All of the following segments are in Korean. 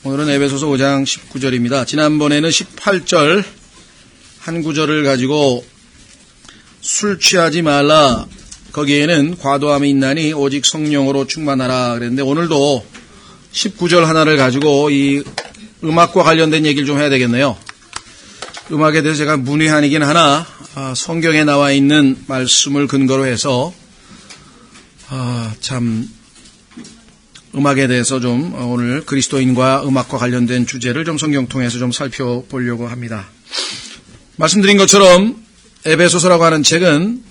오늘은 에베소서 5장 19절입니다. 지난번에는 18절 한 구절을 가지고 술 취하지 말라, 거기에는 과도함이 있나니 오직 성령으로 충만하라 그랬는데, 오늘도 19절 하나를 가지고 이 음악과 관련된 얘기를 좀 해야 되겠네요. 음악에 대해서 제가 문외한이긴 하나 성경에 나와 있는 말씀을 근거로 해서 참 음악에 대해서 좀 오늘 그리스도인과 음악과 관련된 주제를 좀 성경 통해서 좀 살펴보려고 합니다. 말씀드린 것처럼 에베소서라고 하는 책은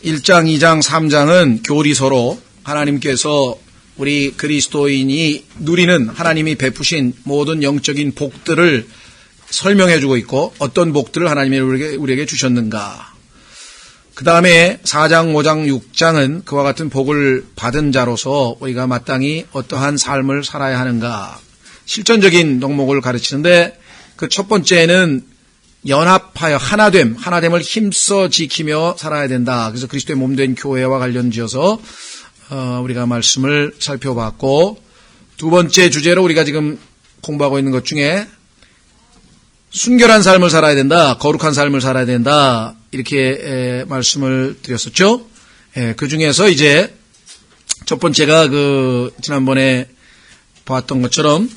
1장, 2장, 3장은 교리서로 하나님께서 우리 그리스도인이 누리는, 하나님이 베푸신 모든 영적인 복들을 설명해주고 있고, 어떤 복들을 하나님이 우리에게 주셨는가. 그 다음에 4장, 5장, 6장은 그와 같은 복을 받은 자로서 우리가 마땅히 어떠한 삶을 살아야 하는가, 실전적인 덕목을 가르치는데, 그 첫 번째는 연합하여 하나됨을 힘써 지키며 살아야 된다. 그래서 그리스도의 몸된 교회와 관련지어서 우리가 말씀을 살펴봤고, 두 번째 주제로 우리가 지금 공부하고 있는 것 중에 순결한 삶을 살아야 된다, 거룩한 삶을 살아야 된다, 이렇게 말씀을 드렸었죠. 그 중에서 이제 첫 번째가 지난번에 봤던 것처럼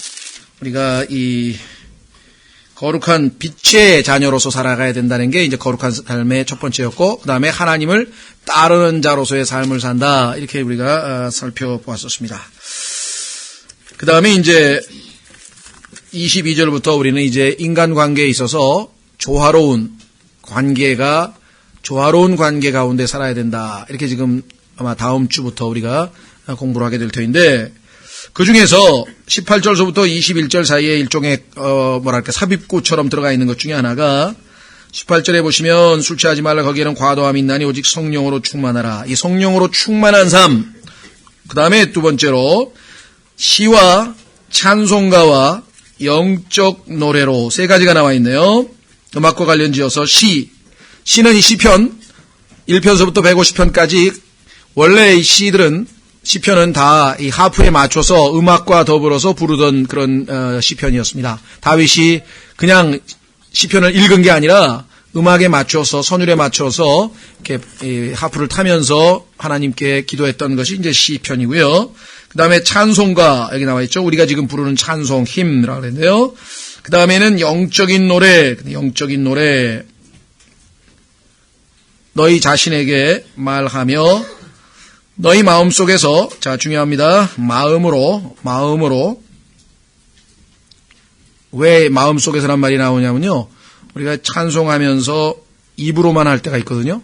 우리가 이 거룩한 빛의 자녀로서 살아가야 된다는 게 이제 거룩한 삶의 첫 번째였고, 그 다음에 하나님을 따르는 자로서의 삶을 산다, 이렇게 우리가 살펴보았었습니다. 그 다음에 이제 22절부터 우리는 이제 인간관계에 있어서 조화로운 관계 가운데 살아야 된다, 이렇게 지금 아마 다음 주부터 우리가 공부를 하게 될 터인데, 그 중에서 18절서부터 21절 사이에 일종의 삽입구처럼 들어가 있는 것 중에 하나가 18절에 보시면 술 취하지 말라, 거기에는 과도함이 있나니 오직 성령으로 충만하라. 이 성령으로 충만한 삶. 그 다음에 두 번째로 시와 찬송가와 영적 노래로 세 가지가 나와 있네요. 음악과 관련지어서 시는 이 시편 1편서부터 150편까지, 원래 이 시편은 다 이 하프에 맞춰서 음악과 더불어서 부르던 그런 시편이었습니다. 다윗이 그냥 시편을 읽은 게 아니라 음악에 맞춰서, 선율에 맞춰서 이렇게 하프를 타면서 하나님께 기도했던 것이 이제 시편이고요. 그 다음에 찬송가, 여기 나와 있죠. 우리가 지금 부르는 찬송, 힘이라고 그랬는데요. 그 다음에는 영적인 노래, 너희 자신에게 말하며 너희 마음속에서, 자, 중요합니다. 마음으로. 왜 마음속에서란 말이 나오냐면요, 우리가 찬송하면서 입으로만 할 때가 있거든요.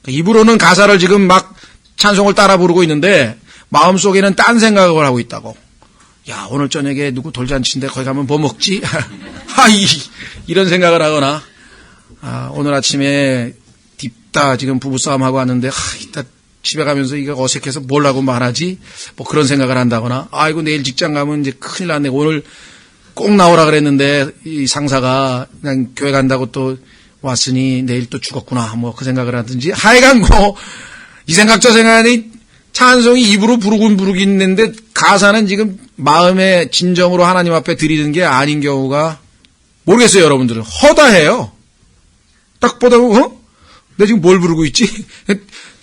입으로는 가사를 지금 막 찬송을 따라 부르고 있는데 마음속에는 딴 생각을 하고 있다고. 야, 오늘 저녁에 누구 돌잔치인데 거기 가면 뭐 먹지? 이런 생각을 하거나, 오늘 아침에 딥다 지금 부부싸움하고 왔는데, 이따 집에 가면서 이거 어색해서 뭘 하고 말하지? 뭐 그런 생각을 한다거나, 아이고 내일 직장 가면 이제 큰일 났네, 오늘 꼭 나오라 그랬는데 이 상사가 그냥 교회 간다고 또 왔으니 내일 또 죽었구나, 뭐 그 생각을 하든지, 하여간 뭐 이 생각 저 생각하니 찬송이 입으로 부르긴 했는데 가사는 지금 마음의 진정으로 하나님 앞에 드리는 게 아닌 경우가, 모르겠어요. 여러분들은 허다해요. 딱 보다 보면 내가 지금 뭘 부르고 있지?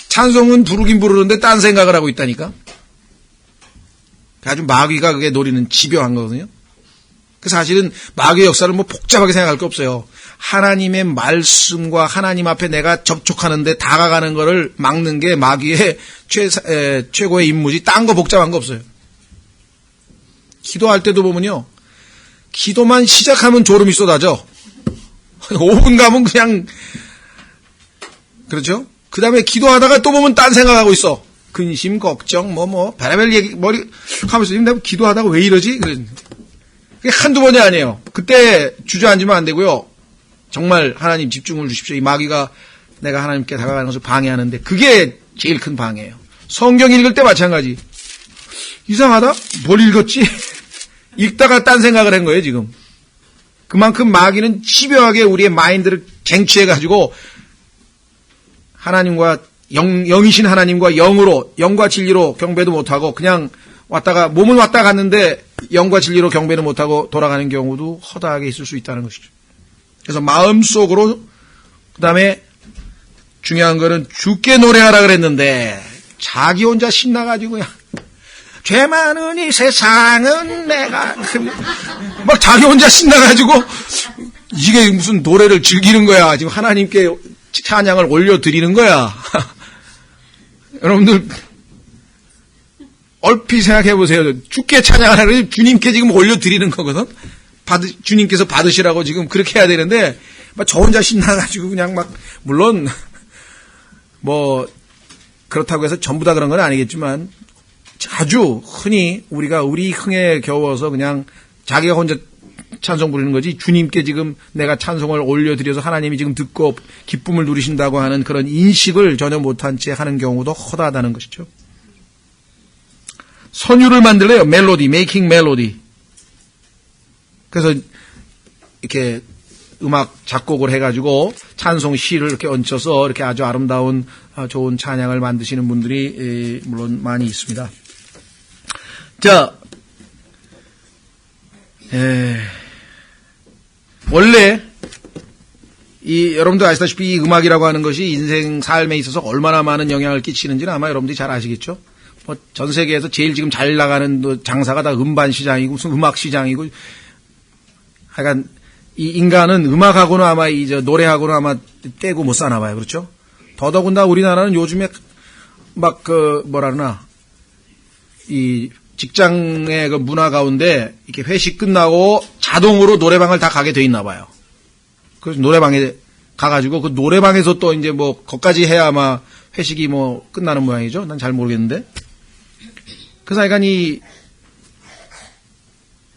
찬송은 부르긴 부르는데 딴 생각을 하고 있다니까. 아주 마귀가 그게 노리는 집요한 거거든요. 그 사실은 마귀의 역사를 뭐 복잡하게 생각할 거 없어요. 하나님의 말씀과 하나님 앞에 내가 접촉하는데 다가가는 거를 막는 게 마귀의 최고의 임무지, 딴 거 복잡한 거 없어요. 기도할 때도 보면요, 기도만 시작하면 졸음이 쏟아져. 5분 가면 그냥, 그렇죠? 그 다음에 기도하다가 또 보면 딴 생각하고 있어. 근심, 걱정, 별의별 얘기, 하면서, 내가 기도하다가 왜 이러지? 그게 한두 번이 아니에요. 그때 주저앉으면 안 되고요. 정말 하나님 집중을 주십시오. 이 마귀가 내가 하나님께 다가가는 것을 방해하는데, 그게 제일 큰 방해예요. 성경 읽을 때 마찬가지. 이상하다? 뭘 읽었지? 읽다가 딴 생각을 한 거예요, 지금. 그만큼 마귀는 집요하게 우리의 마인드를 쟁취해가지고 하나님과 영이신 하나님과 영과 진리로 경배도 못하고 그냥 몸은 왔다 갔는데 영과 진리로 경배는 못하고 돌아가는 경우도 허다하게 있을 수 있다는 것이죠. 그래서 마음속으로, 그 다음에 중요한 거는 주께 노래하라 그랬는데 자기 혼자 신나가지고 그냥 죄 많은 이 세상은 내가 막 자기 혼자 신나가지고 이게 무슨 노래를 즐기는 거야. 지금 하나님께 찬양을 올려드리는 거야. 여러분들 얼핏 생각해 보세요. 주께 찬양하라 주님께 지금 올려드리는 거거든. 주님께서 받으시라고 지금 그렇게 해야 되는데 막 저 혼자 신나가지고 그냥 막, 물론 뭐 그렇다고 해서 전부 다 그런 건 아니겠지만 아주 흔히 우리가 우리 흥에 겨워서 그냥 자기가 혼자 찬송 부르는 거지, 주님께 지금 내가 찬송을 올려드려서 하나님이 지금 듣고 기쁨을 누리신다고 하는 그런 인식을 전혀 못한 채 하는 경우도 허다하다는 것이죠. 선율을 만들래요. 멜로디, making 멜로디. 그래서 이렇게 음악 작곡을 해가지고 찬송 시를 이렇게 얹혀서 이렇게 아주 아름다운 좋은 찬양을 만드시는 분들이 물론 많이 있습니다. 자, 원래 여러분도 아시다시피 이 음악이라고 하는 것이 인생 삶에 있어서 얼마나 많은 영향을 끼치는지는 아마 여러분들이 잘 아시겠죠. 뭐 전 세계에서 제일 지금 잘 나가는 장사가 다 음반 시장이고 무슨 음악 시장이고, 하여간 이 인간은 음악하고는 아마 노래하고는 아마 떼고 못 사나 봐요. 그렇죠? 더더군다나 우리나라는 요즘에 막 뭐라 그러나 이 직장의 그 문화 가운데 이렇게 회식 끝나고 자동으로 노래방을 다 가게 돼 있나 봐요. 그래서 노래방에 가가지고 그 노래방에서 또 이제 뭐 거기까지 해야 아마 회식이 뭐 끝나는 모양이죠. 난 잘 모르겠는데. 그래서 약간 이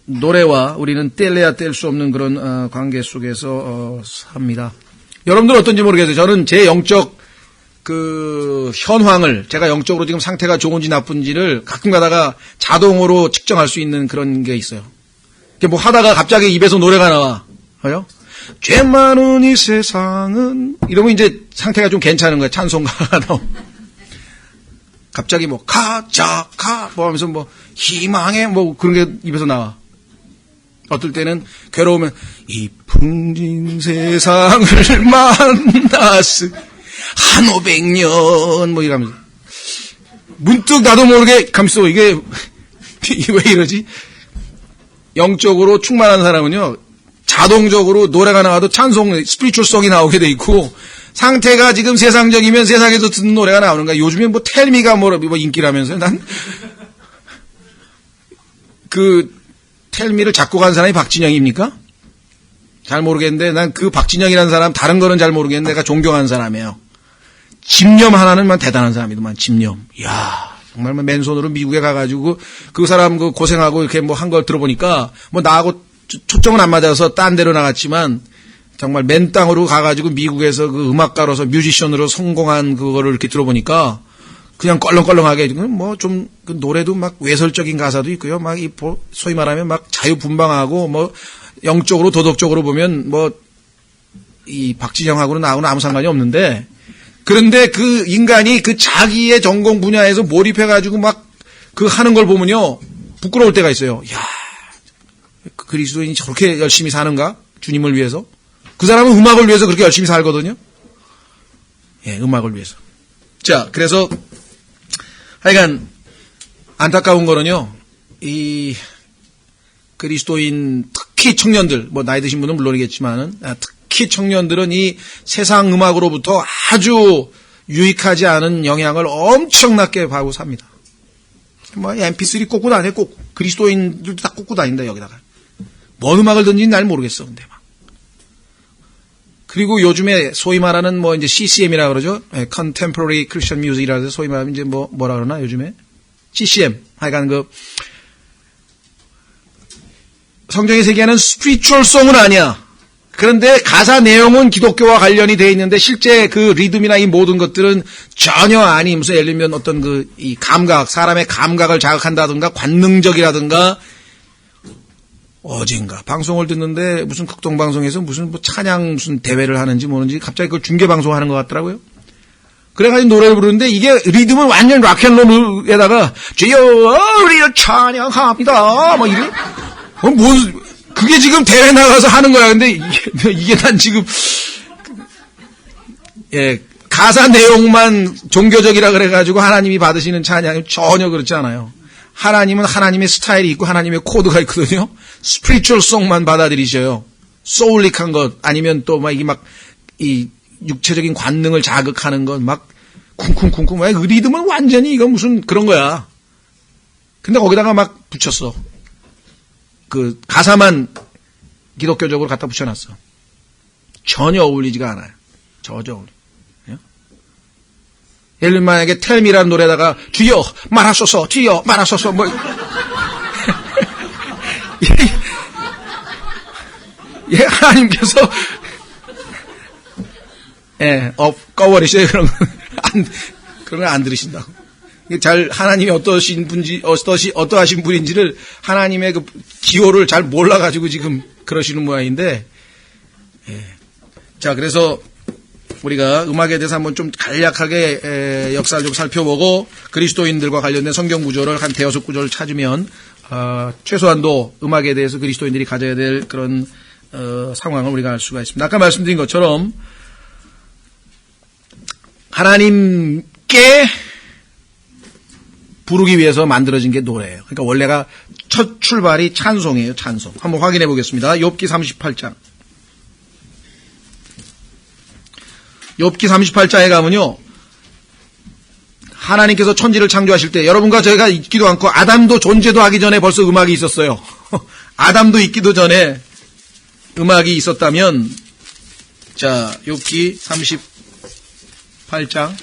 노래와 우리는 뗄래야 뗄 수 없는 그런 관계 속에서 삽니다. 여러분들 어떤지 모르겠어요. 저는 제 영적 그 현황을, 제가 영적으로 지금 상태가 좋은지 나쁜지를 가끔 가다가 자동으로 측정할 수 있는 그런 게 있어요. 뭐 하다가 갑자기 입에서 노래가 나와요. 죄 많은 이 세상은, 이러면 이제 상태가 좀 괜찮은 거예요. 찬송가가 나오면. 갑자기 뭐 가자가 뭐 하면서 뭐 희망의 뭐 그런 게 입에서 나와. 어떨 때는 괴로우면 이 풍진 세상을 만났으 한 500년 뭐 이러면서 문득 나도 모르게 감싸. 이게 왜 이러지? 영적으로 충만한 사람은요, 자동적으로 노래가 나와도 찬송, 스피리추얼송이 나오게 돼 있고, 상태가 지금 세상적이면 세상에서 듣는 노래가 나오는 거야. 요즘에 뭐 텔미가 뭐 인기라면서요. 난 그 텔미를 작곡한 사람이 박진영입니까? 잘 모르겠는데 난 그 박진영이라는 사람, 다른 거는 잘 모르겠는데 내가 존경하는 사람이에요. 집념 하나는 만 대단한 사람이더만. 집념. 이야, 정말 맨손으로 미국에 가가지고 그 사람 그 고생하고 이렇게 뭐 한 걸 들어보니까 뭐 나하고 초점은 안 맞아서 딴 데로 나갔지만 정말 맨 땅으로 가가지고 미국에서 그 음악가로서 뮤지션으로 성공한 그거를 이렇게 들어보니까 그냥 껄렁껄렁하게 뭐 좀 그 노래도 막 외설적인 가사도 있고요. 막 이 소위 말하면 막 자유분방하고 뭐 영적으로 도덕적으로 보면 뭐 이 박진영하고는 나하고는 아무 상관이 없는데, 그런데 그 인간이 그 자기의 전공 분야에서 몰입해가지고 막 그 하는 걸 보면요, 부끄러울 때가 있어요. 야, 그리스도인이 저렇게 열심히 사는가? 주님을 위해서? 그 사람은 음악을 위해서 그렇게 열심히 살거든요. 예, 음악을 위해서. 자, 그래서 하여간 안타까운 거는요, 이 그리스도인 특히 청년들, 뭐 나이 드신 분은 물론이겠지만은 특히 청년들은 이 세상 음악으로부터 아주 유익하지 않은 영향을 엄청나게 받고 삽니다. 뭐 MP3 꽂고 다녀. 꼭 그리스도인들도 다 꽂고 다닌다 여기다가. 뭔 음악을 듣는지는 날 모르겠어. 근데 막. 그리고 요즘에 소위 말하는 뭐 이제 CCM이라 그러죠. Contemporary Christian Music이라 해서 소위 말하면 이제 뭐라 그러나 요즘에 CCM. 하여간 그 성경이 세계하는 스피리추얼 송은 아니야. 그런데 가사 내용은 기독교와 관련이 돼 있는데 실제 그 리듬이나 이 모든 것들은 전혀 아니. 무슨 예를 들면 어떤 이 감각, 사람의 감각을 자극한다든가 관능적이라든가. 어젠가 방송을 듣는데 무슨 극동방송에서 무슨 뭐 찬양 무슨 대회를 하는지 뭐는지 갑자기 그걸 중계방송 하는 것 같더라고요. 그래가지고 노래를 부르는데 이게 리듬은 완전 락앤롤에다가 주여 우리를 찬양합니다. 뭐 이래. 그게 지금 대회 나가서 하는 거야. 근데 이게 난 지금 가사 내용만 종교적이라 그래가지고 하나님이 받으시는 찬양이 전혀 그렇지 않아요. 하나님은 하나님의 스타일이 있고 하나님의 코드가 있거든요. 스피리추얼 송만 받아들이셔요. 소울릭한 것 아니면 또 막 이게 막 이 육체적인 관능을 자극하는 것 막 쿵쿵쿵쿵 리듬은 완전히 이거 무슨 그런 거야. 근데 거기다가 막 붙였어. 그 가사만 기독교적으로 갖다 붙여놨어. 전혀 어울리지가 않아요. 전혀 어울리. 예를 들면 만약에 텔미라는 노래에다가 주여 말하소서 주여 말하소서 뭐 예, 하나님께서 꺼버리셔요. 그런 거 안 들으신다고. 잘 하나님이 어떠하신 분인지를 하나님의 그 기호를 잘 몰라가지고 지금 그러시는 모양인데, 자 그래서 우리가 음악에 대해서 한번 좀 간략하게 역사를 좀 살펴보고 그리스도인들과 관련된 성경 구조를 한 대여섯 구조를 찾으면 최소한도 음악에 대해서 그리스도인들이 가져야 될 그런 상황을 우리가 알 수가 있습니다. 아까 말씀드린 것처럼 하나님께 부르기 위해서 만들어진 게 노래예요. 그러니까 원래가 첫 출발이 찬송이에요. 찬송. 한번 확인해 보겠습니다. 욥기 38장. 욥기 38장에 가면요. 하나님께서 천지를 창조하실 때 여러분과 저희가 있기도 않고 아담도 존재도 하기 전에 벌써 음악이 있었어요. 아담도 있기도 전에 음악이 있었다면 자 욥기 38장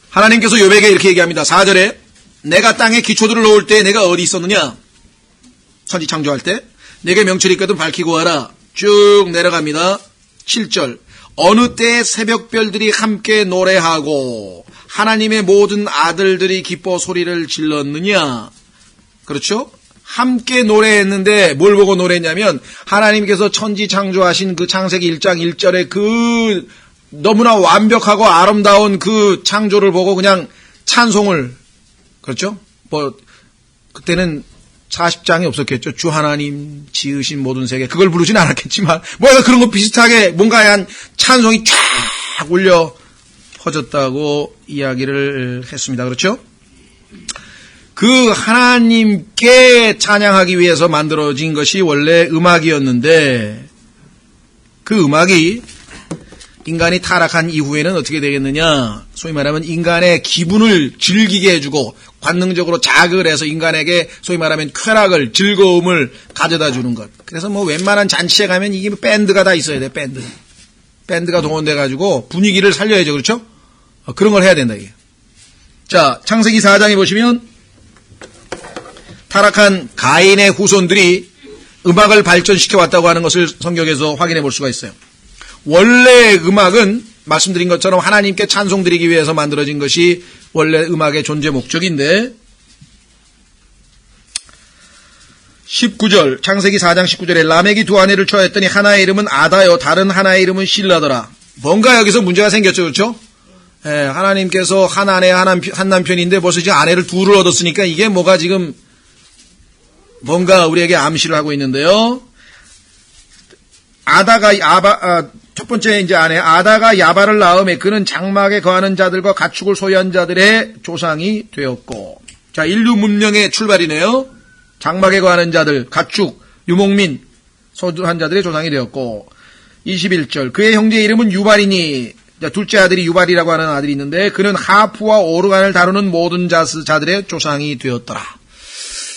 하나님께서 욥에게 이렇게 얘기합니다. 4절에 내가 땅에 기초들을 놓을 때 내가 어디 있었느냐? 천지 창조할 때 내게 명철이 있거든 밝히고 하라. 쭉 내려갑니다. 7절 어느 때 새벽별들이 함께 노래하고 하나님의 모든 아들들이 기뻐 소리를 질렀느냐? 그렇죠? 함께 노래했는데 뭘 보고 노래했냐면 하나님께서 천지 창조하신 그 창세기 1장 1절에 그 너무나 완벽하고 아름다운 그 창조를 보고 그냥 찬송을 그렇죠? 뭐 그때는 40장이 없었겠죠. 주 하나님 지으신 모든 세계 그걸 부르진 않았겠지만 뭔가 그런 거 비슷하게 뭔가 한 찬송이 쫙 울려 퍼졌다고 이야기를 했습니다. 그렇죠? 그 하나님께 찬양하기 위해서 만들어진 것이 원래 음악이었는데 그 음악이 인간이 타락한 이후에는 어떻게 되겠느냐? 소위 말하면 인간의 기분을 즐기게 해주고 관능적으로 자극을 해서 인간에게 소위 말하면 쾌락을 즐거움을 가져다 주는 것. 그래서 뭐 웬만한 잔치에 가면 이게 밴드가 다 있어야 돼. 밴드가 동원돼 가지고 분위기를 살려야죠. 그렇죠? 그런 걸 해야 된다 이게. 자 창세기 4장에 보시면 타락한 가인의 후손들이 음악을 발전시켜 왔다고 하는 것을 성경에서 확인해 볼 수가 있어요. 원래 음악은 말씀드린 것처럼 하나님께 찬송드리기 위해서 만들어진 것이 원래 음악의 존재 목적인데 19절 창세기 4장 19절에 라멕이 두 아내를 취하였더니 하나의 이름은 아다요 다른 하나의 이름은 실라더라. 뭔가 여기서 문제가 생겼죠. 그렇죠? 하나님께서 한 아내 한 남편인데 벌써 이제 아내를 둘을 얻었으니까 이게 뭐가 지금 뭔가 우리에게 암시를 하고 있는데요. 첫 번째 이제 아내 아다가 야발을 낳음에 그는 장막에 거하는 자들과 가축을 소유한 자들의 조상이 되었고. 자 인류 문명의 출발이네요. 장막에 거하는 자들, 가축, 유목민, 소유한 자들의 조상이 되었고. 21절 그의 형제의 이름은 유발이니 자, 둘째 아들이 유발이라고 하는 아들이 있는데 그는 하프와 오르간을 다루는 모든 자들의 조상이 되었더라.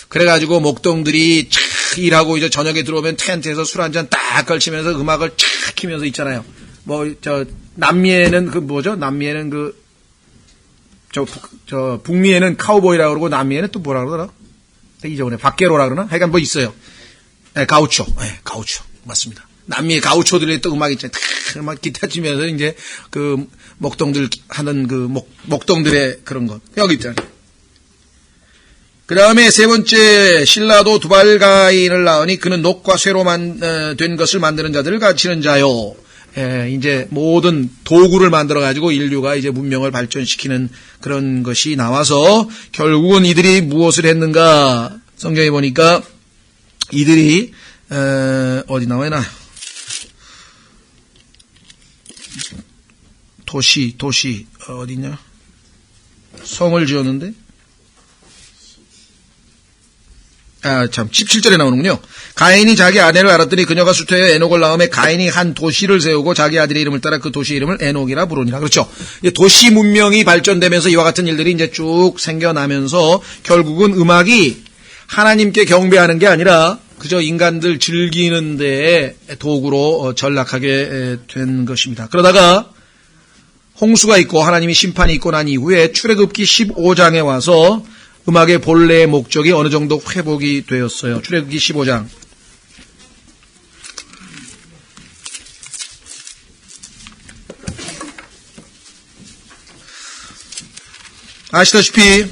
그래가지고 목동들이 착 일하고 이제 저녁에 들어오면 텐트에서 술 한잔 딱 걸치면서 음악을 착 키면서 있잖아요. 뭐 남미에는 그 뭐죠? 남미에는 북미에는 카우보이라고 그러고 남미에는 또 뭐라 그러더라? 잊어버려. 박게로라 그러나? 하여간 뭐 있어요. 가우초. 가우초. 맞습니다. 남미의 가우초들의 또 음악 있잖아요. 막 기타 치면서 이제 그 목동들 하는 그 목동들의 그런 것. 여기 있잖아요. 그 다음에 세 번째, 신라도 두발가인을 낳으니 그는 녹과 쇠로 된 것을 만드는 자들을 가르치는 자요. 이제 모든 도구를 만들어가지고 인류가 이제 문명을 발전시키는 그런 것이 나와서 결국은 이들이 무엇을 했는가? 성경에 보니까 이들이, 어디 나와있나? 도시, 어디냐? 성을 지었는데? 17절에 나오는군요. 가인이 자기 아내를 알았더니 그녀가 수태하여 에녹을 낳음에 가인이 한 도시를 세우고 자기 아들의 이름을 따라 그 도시 이름을 에녹이라 부르니라. 그렇죠. 도시 문명이 발전되면서 이와 같은 일들이 이제 쭉 생겨나면서 결국은 음악이 하나님께 경배하는 게 아니라 그저 인간들 즐기는 데에 도구로 전락하게 된 것입니다. 그러다가 홍수가 있고 하나님이 심판이 있고 난 이후에 출애굽기 15장에 와서 음악의 본래의 목적이 어느 정도 회복이 되었어요. 출애굽기 15장. 아시다시피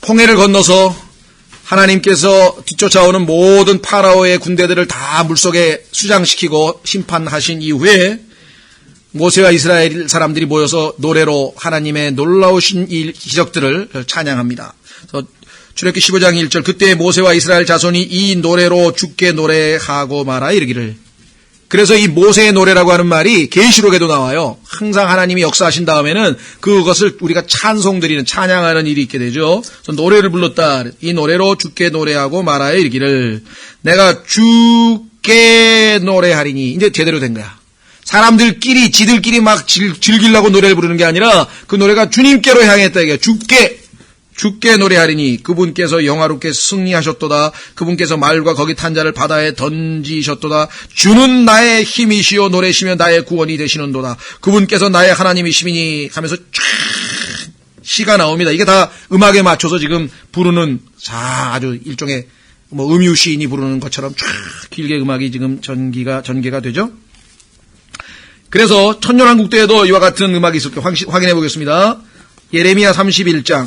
홍해를 건너서 하나님께서 뒤쫓아오는 모든 파라오의 군대들을 다 물속에 수장시키고 심판하신 이후에 모세와 이스라엘 사람들이 모여서 노래로 하나님의 놀라우신 기적들을 찬양합니다. 그래서 출애굽기 15장 1절 그때 모세와 이스라엘 자손이 이 노래로 주께 노래하고 말아 이르기를. 그래서 이 모세의 노래라고 하는 말이 계시록에도 나와요. 항상 하나님이 역사하신 다음에는 그것을 우리가 찬송드리는 찬양하는 일이 있게 되죠. 그래서 노래를 불렀다. 이 노래로 주께 노래하고 말하여 이르기를 내가 주께 노래하리니. 이제 제대로 된 거야. 사람들끼리 지들끼리 막 즐기려고 노래를 부르는 게 아니라 그 노래가 주님께로 향했다 이게 주께 노래하리니 그분께서 영화롭게 승리하셨도다. 그분께서 말과 거기 탄 자를 바다에 던지셨도다. 주는 나의 힘이시요 노래시며 나의 구원이 되시는도다. 그분께서 나의 하나님이시니 하면서 쫙 시가 나옵니다. 이게 다 음악에 맞춰서 지금 부르는 아주 일종의 음유 시인이 부르는 것처럼 쫙 길게 음악이 지금 전개가 되죠. 그래서 천년왕국 때에도 이와 같은 음악이 있을 때 확인해 보겠습니다. 예레미야 31장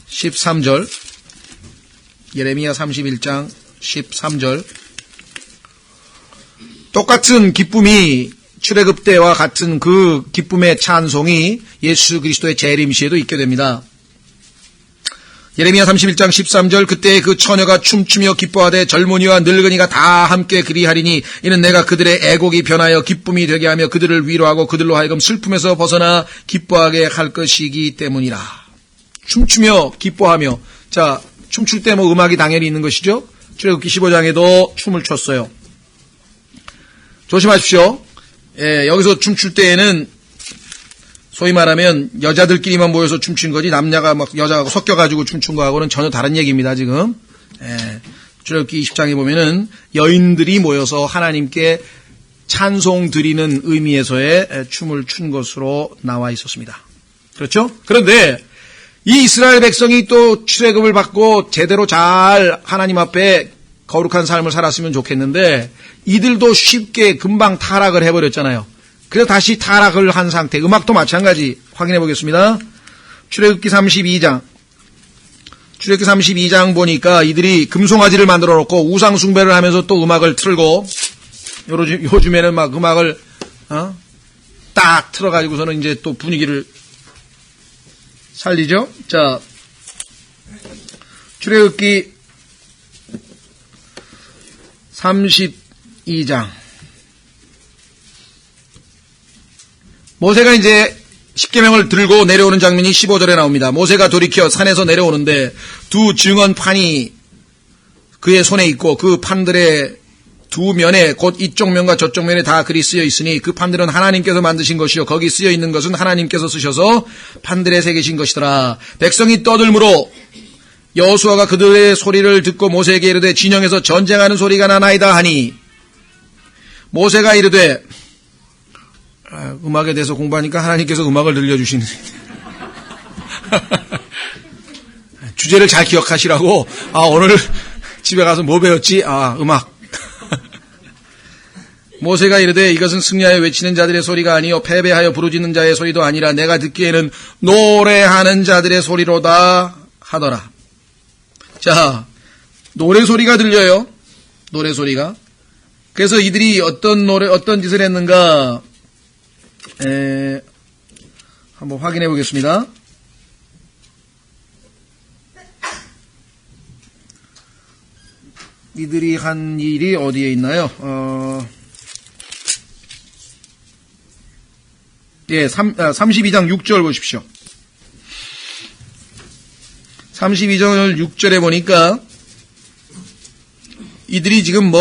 13절 예레미야 31장 13절 똑같은 기쁨이 출애굽 때와 같은 그 기쁨의 찬송이 예수 그리스도의 재림 시에도 있게 됩니다. 예레미야 31장 13절 그때 그 처녀가 춤추며 기뻐하되 젊은이와 늙은이가 다 함께 그리하리니 이는 내가 그들의 애곡이 변하여 기쁨이 되게 하며 그들을 위로하고 그들로 하여금 슬픔에서 벗어나 기뻐하게 할 것이기 때문이라. 춤추며 기뻐하며. 자, 춤출 때 음악이 당연히 있는 것이죠. 출애굽기 15장에도 춤을 췄어요. 조심하십시오. 여기서 춤출 때에는 소위 말하면 여자들끼리만 모여서 춤춘 거지 남녀가 막 여자하고 섞여가지고 춤춘 거하고는 전혀 다른 얘기입니다. 지금 출애굽기 20장에 보면은 여인들이 모여서 하나님께 찬송 드리는 의미에서의 춤을 춘 것으로 나와 있었습니다. 그렇죠? 그런데 이 이스라엘 백성이 또 출애굽을 받고 제대로 잘 하나님 앞에 거룩한 삶을 살았으면 좋겠는데 이들도 쉽게 금방 타락을 해버렸잖아요. 그래서 다시 타락을 한 상태. 음악도 마찬가지 확인해 보겠습니다. 출애굽기 32장 보니까 이들이 금송아지를 만들어 놓고 우상 숭배를 하면서 또 음악을 틀고 요즘에는 막 음악을 딱 틀어가지고서는 이제 또 분위기를 살리죠. 자, 출애굽기 32장 모세가 이제 십계명을 들고 내려오는 장면이 15절에 나옵니다. 모세가 돌이켜 산에서 내려오는데 두 증언판이 그의 손에 있고 그 판들의 두 면에 곧 이쪽 면과 저쪽 면에 다 글이 쓰여 있으니 그 판들은 하나님께서 만드신 것이요 거기 쓰여 있는 것은 하나님께서 쓰셔서 판들에 새기신 것이더라. 백성이 떠들므로 여호수아가 그들의 소리를 듣고 모세에게 이르되 진영에서 전쟁하는 소리가 나나이다 하니 모세가 이르되 음악에 대해서 공부하니까 하나님께서 음악을 들려주시는 주제를 잘 기억하시라고. 오늘 집에 가서 뭐 배웠지? 음악. 모세가 이르되 이것은 승리하여 외치는 자들의 소리가 아니요 패배하여 부르짖는 자의 소리도 아니라 내가 듣기에는 노래하는 자들의 소리로다 하더라. 자, 노래 소리가 들려요. 노래 소리가. 그래서 이들이 어떤 짓을 했는가 한번 확인해 보겠습니다. 이들이 한 일이 어디에 있나요? 32장 6절 보십시오. 32절 6절에 보니까 이들이 지금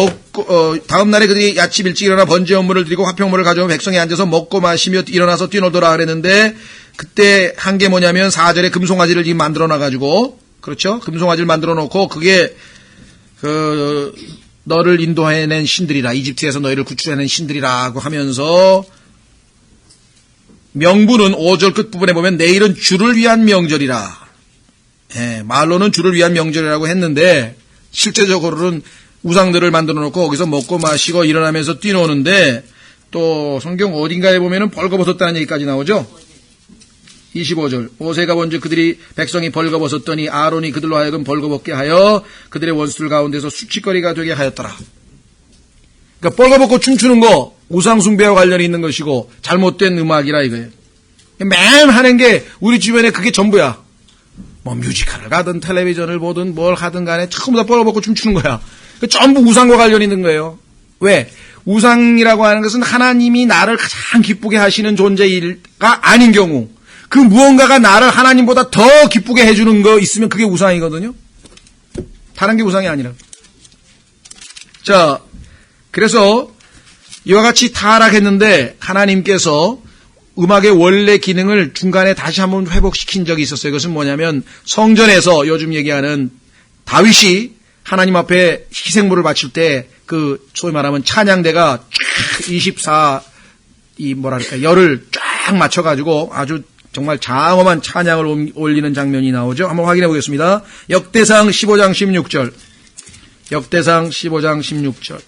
다음 날에 그들이 아침 일찍 일어나 번제 업무를 드리고 화평물을 가져오면 백성이 앉아서 먹고 마시며 일어나서 뛰노더라 그랬는데, 그때 한 게 뭐냐면 4절에 금송아지를 지금 만들어 놔가지고, 그렇죠? 금송아지를 만들어 놓고, 그게, 너를 인도해낸 신들이라, 이집트에서 너희를 구출해낸 신들이라고 하면서, 명분은 5절 끝부분에 보면 내일은 주를 위한 명절이라. 말로는 주를 위한 명절이라고 했는데, 실제적으로는 우상들을 만들어 놓고 거기서 먹고 마시고 일어나면서 뛰노는데, 또 성경 어딘가에 보면은 벌거벗었다는 얘기까지 나오죠. 25절 모세가 본즉 그들이 백성이 벌거벗었더니 아론이 그들로 하여금 벌거벗게 하여 그들의 원수들 가운데서 수치거리가 되게 하였더라. 그러니까 벌거벗고 춤추는 거 우상 숭배와 관련이 있는 것이고 잘못된 음악이라 이거예요. 맨 하는 게 우리 주변에 그게 전부야. 뭐 뮤지컬을 가든 텔레비전을 보든 뭘 하든 간에 전부 다 벌거벗고 춤추는 거야. 전부 우상과 관련이 있는 거예요. 왜? 우상이라고 하는 것은 하나님이 나를 가장 기쁘게 하시는 존재가 아닌 경우, 그 무언가가 나를 하나님보다 더 기쁘게 해주는 거 있으면 그게 우상이거든요. 다른 게 우상이 아니라. 자, 그래서 이와 같이 타락했는데 하나님께서 음악의 원래 기능을 중간에 다시 한번 회복시킨 적이 있었어요. 그것은 뭐냐면 성전에서 요즘 얘기하는 다윗이 하나님 앞에 희생물을 바칠 때 그 소위 말하면 찬양대가 쫙 열을 쫙 맞춰가지고 아주 정말 장엄한 찬양을 올리는 장면이 나오죠. 한번 확인해 보겠습니다. 역대상 15장 16절. 역대상 15장 16절.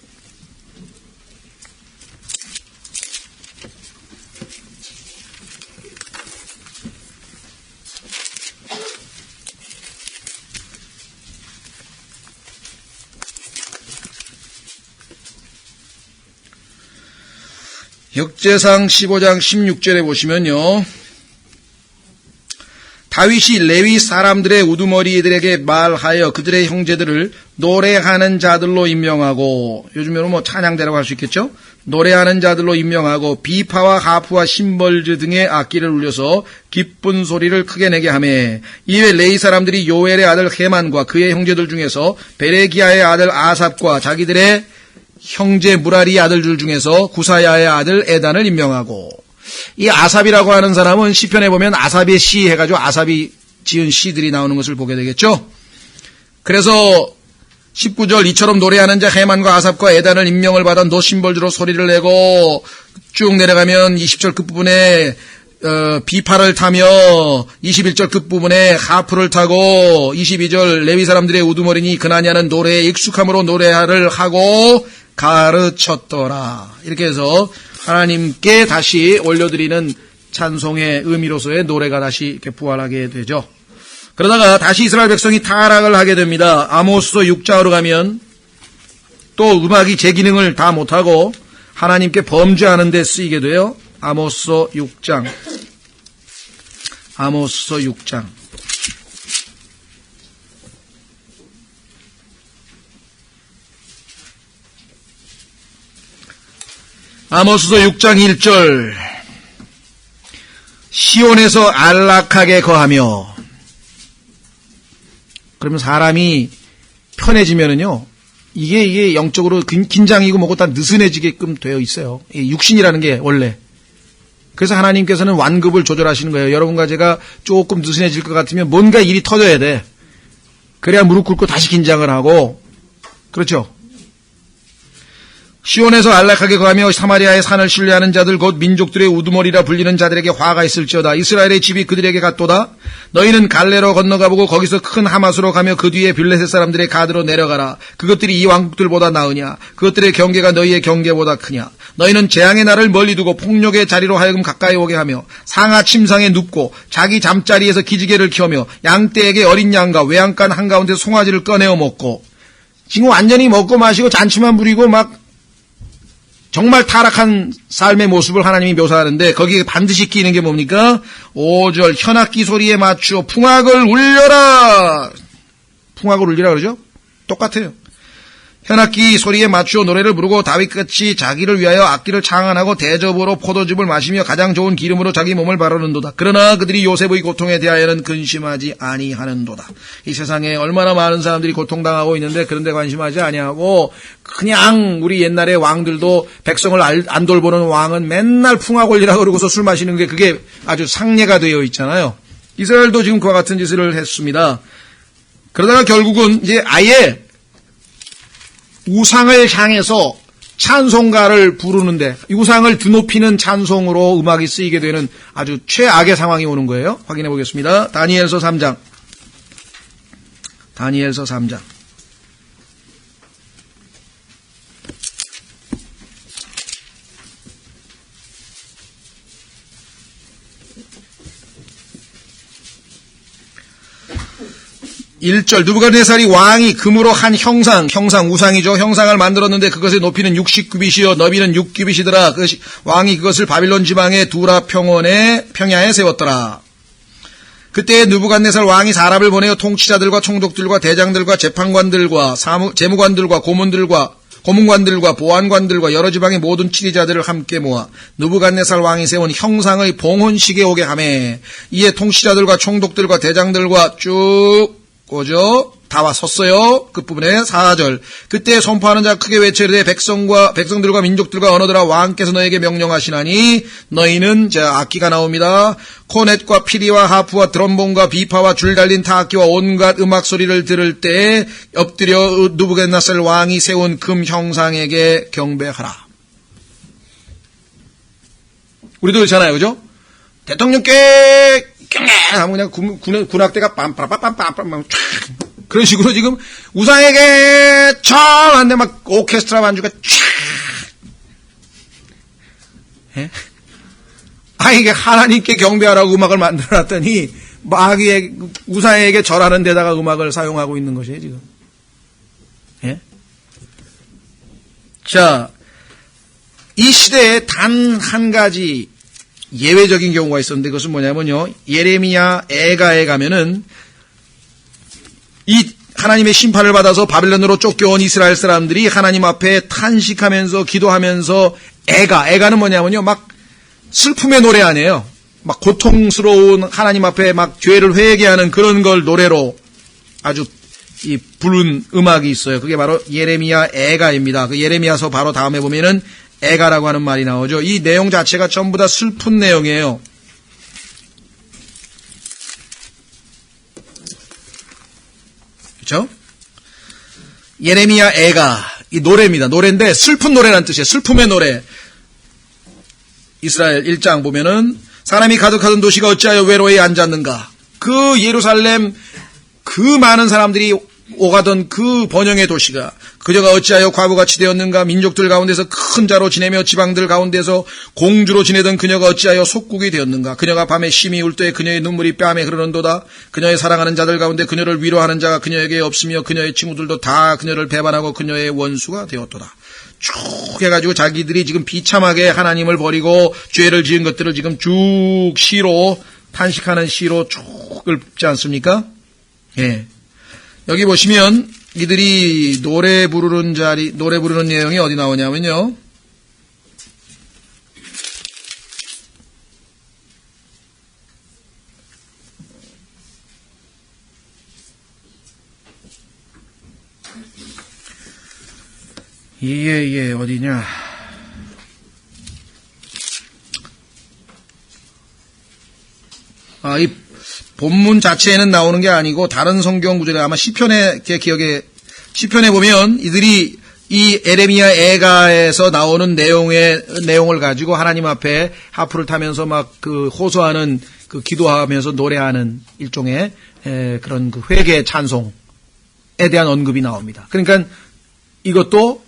역대상 15장 16절에 보시면요. 다윗이 레위 사람들의 우두머리들에게 말하여 그들의 형제들을 노래하는 자들로 임명하고, 요즘에는 뭐 찬양대라고 할 수 있겠죠? 노래하는 자들로 임명하고 비파와 하프와 심벌즈 등의 악기를 울려서 기쁜 소리를 크게 내게 하며, 이외 레위 사람들이 요엘의 아들 헤만과 그의 형제들 중에서 베레기야의 아들 아삽과 자기들의 형제 무라리 아들들 중에서 구사야의 아들 에단을 임명하고, 이 아삽이라고 하는 사람은 시편에 보면 아삽의 시 해가지고 아삽이 지은 시들이 나오는 것을 보게 되겠죠. 그래서 19절 이처럼 노래하는 자 헤만과 아삽과 에단을 임명을 받아 노심벌주로 소리를 내고, 쭉 내려가면 20절 끝부분에 비파를 타며 21절 끝부분에 하프를 타고 22절 레위 사람들의 우두머리니 그나냐는 노래에 익숙함으로 노래를 하고 가르쳤더라. 이렇게 해서 하나님께 다시 올려드리는 찬송의 의미로서의 노래가 다시 이렇게 부활하게 되죠. 그러다가 다시 이스라엘 백성이 타락을 하게 됩니다. 아모스서 6장으로 가면 또 음악이 제 기능을 다 못하고 하나님께 범죄하는 데 쓰이게 돼요. 아모스서 6장. 아모스서 6장. 아모스서 6장 1절. 시온에서 안락하게 거하며. 그러면 사람이 편해지면은요, 이게 영적으로 긴장이고 뭐고 다 느슨해지게끔 되어 있어요. 육신이라는 게 원래. 그래서 하나님께서는 완급을 조절하시는 거예요. 여러분과 제가 조금 느슨해질 것 같으면 뭔가 일이 터져야 돼. 그래야 무릎 꿇고 다시 긴장을 하고. 그렇죠? 시온에서 안락하게 거하며 사마리아의 산을 신뢰하는 자들 곧 민족들의 우두머리라 불리는 자들에게 화가 있을지어다. 이스라엘의 집이 그들에게 같도다. 너희는 갈레로 건너가보고 거기서 큰 하마스로 가며 그 뒤에 블레셋 사람들의 가드로 내려가라. 그것들이 이 왕국들보다 나으냐. 그것들의 경계가 너희의 경계보다 크냐. 너희는 재앙의 날을 멀리 두고 폭력의 자리로 하여금 가까이 오게 하며 상하 침상에 눕고 자기 잠자리에서 기지개를 켜며 양떼에게 어린 양과 외양간 한가운데 송아지를 꺼내어 먹고, 지금 완전히 먹고 마시고 잔치만 부리고 막 정말 타락한 삶의 모습을 하나님이 묘사하는데, 거기에 반드시 끼는 게 뭡니까? 5절 현악기 소리에 맞추어 풍악을 울려라. 풍악을 울리라 그러죠? 똑같아요. 현악기 소리에 맞추어 노래를 부르고 다윗같이 자기를 위하여 악기를 창안하고 대접으로 포도즙을 마시며 가장 좋은 기름으로 자기 몸을 바르는도다. 그러나 그들이 요셉의 고통에 대하여는 근심하지 아니하는도다. 이 세상에 얼마나 많은 사람들이 고통당하고 있는데 그런데 관심하지 아니하고, 그냥 우리 옛날에 왕들도 백성을 안 돌보는 왕은 맨날 풍악올리라 그러고서 술 마시는 게 그게 아주 상례가 되어 있잖아요. 이스라엘도 지금 그와 같은 짓을 했습니다. 그러다가 결국은 이제 아예 우상을 향해서 찬송가를 부르는데, 우상을 드높이는 찬송으로 음악이 쓰이게 되는 아주 최악의 상황이 오는 거예요. 확인해 보겠습니다. 다니엘서 3장. 다니엘서 3장. 1절 느부갓네살이 왕이 금으로 한 형상 우상이죠. 형상을 만들었는데 그것의 높이는 60규빗이요 너비는 6규빗이더라. 왕이 그것을 바빌론 지방의 두라 평야에 세웠더라. 그때 느부갓네살 왕이 사람을 보내어 통치자들과 총독들과 대장들과 재판관들과 재무관들과 고문관들과 보안관들과 여러 지방의 모든 치리자들을 함께 모아 느부갓네살 왕이 세운 형상의 봉헌식에 오게 하매, 이에 통치자들과 총독들과 대장들과 쭉 오죠. 다 와 섰어요. 끝부분에 4절. 그때 선포하는 자가 크게 외치되 백성들과 민족들과 언어들아, 왕께서 너에게 명령하시나니 너희는, 자, 악기가 나옵니다. 코넷과 피리와 하프와 드럼본과 비파와 줄 달린 타악기와 온갖 음악 소리를 들을 때 엎드려 느부갓네살 왕이 세운 금 형상에게 경배하라. 우리도 그렇잖아요. 그죠? 대통령께 경례 하면 그냥 군악대가 빰빰빰빰빰빰 그런 식으로 지금 우상에게 청한데 막 오케스트라 반주가 촥. 예? 이게 하나님께 경배하라고 음악을 만들어놨더니 마귀의 우상에게 절하는 데다가 음악을 사용하고 있는 것이에요 지금. 예? 자, 이 시대에 단 한 가지 예외적인 경우가 있었는데, 그것은 뭐냐면요, 예레미야 애가에 가면은 이 하나님의 심판을 받아서 바빌론으로 쫓겨온 이스라엘 사람들이 하나님 앞에 탄식하면서 기도하면서, 애가는 뭐냐면요, 막 슬픔의 노래 아니에요. 막 고통스러운 하나님 앞에 막 죄를 회개하는 그런 걸 노래로 아주 이 부른 음악이 있어요. 그게 바로 예레미야 애가입니다. 그 예레미야서 바로 다음에 보면은 애가라고 하는 말이 나오죠. 이 내용 자체가 전부 다 슬픈 내용이에요. 그렇죠? 예레미야 애가, 이 노래입니다. 노래인데 슬픈 노래라는 뜻이에요. 슬픔의 노래. 이스라엘 1장 보면은 사람이 가득하던 도시가 어찌하여 외로이 앉았는가. 그 예루살렘, 그 많은 사람들이 오가던 그 번영의 도시가 그녀가 어찌하여 과부같이 되었는가. 민족들 가운데서 큰 자로 지내며 지방들 가운데서 공주로 지내던 그녀가 어찌하여 속국이 되었는가. 그녀가 밤에 심히 울 때 그녀의 눈물이 뺨에 흐르는도다. 그녀의 사랑하는 자들 가운데 그녀를 위로하는 자가 그녀에게 없으며 그녀의 친구들도 다 그녀를 배반하고 그녀의 원수가 되었도다. 쭉 해가지고 자기들이 지금 비참하게 하나님을 버리고 죄를 지은 것들을 지금 쭉 시로, 탄식하는 시로 쭉 읊지 않습니까? 예. 여기 보시면 이들이 노래 부르는 내용이 어디 나오냐면요. 어디냐. 이 본문 자체에는 나오는 게 아니고 다른 성경 구절에 아마 시편에 보면 이들이 이 에레미야 애가에서 나오는 내용을 가지고 하나님 앞에 하프를 타면서 막 그 호소하는 그 기도하면서 노래하는 일종의 그런 그 회개 찬송에 대한 언급이 나옵니다. 그러니까 이것도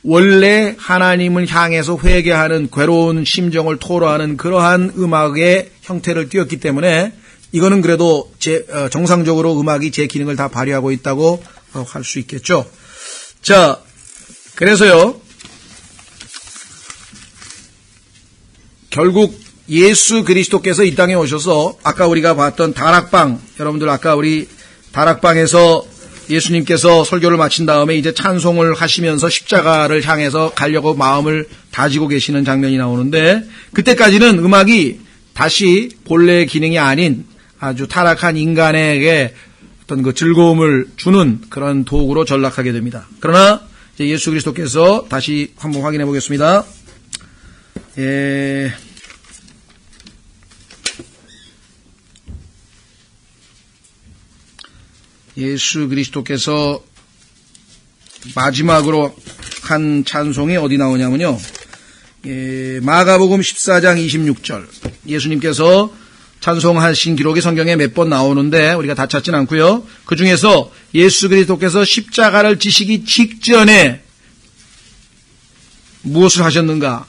원래 하나님을 향해서 회개하는 괴로운 심정을 토로하는 그러한 음악의 형태를 띄었기 때문에 이거는 그래도 정상적으로 음악이 제 기능을 다 발휘하고 있다고 할 수 있겠죠. 자, 그래서요, 결국 예수 그리스도께서 이 땅에 오셔서 아까 우리가 봤던 다락방, 여러분들 아까 우리 다락방에서 예수님께서 설교를 마친 다음에 이제 찬송을 하시면서 십자가를 향해서 가려고 마음을 다지고 계시는 장면이 나오는데, 그때까지는 음악이 다시 본래의 기능이 아닌 아주 타락한 인간에게 어떤 그 즐거움을 주는 그런 도구로 전락하게 됩니다. 그러나 이제 예수 그리스도께서 다시 한번 확인해 보겠습니다. 예수 그리스도께서 마지막으로 한 찬송이 어디 나오냐면요. 마가복음 14장 26절. 예수님께서 찬송하신 기록이 성경에 몇 번 나오는데 우리가 다 찾진 않고요. 그 중에서 예수 그리스도께서 십자가를 지시기 직전에 무엇을 하셨는가?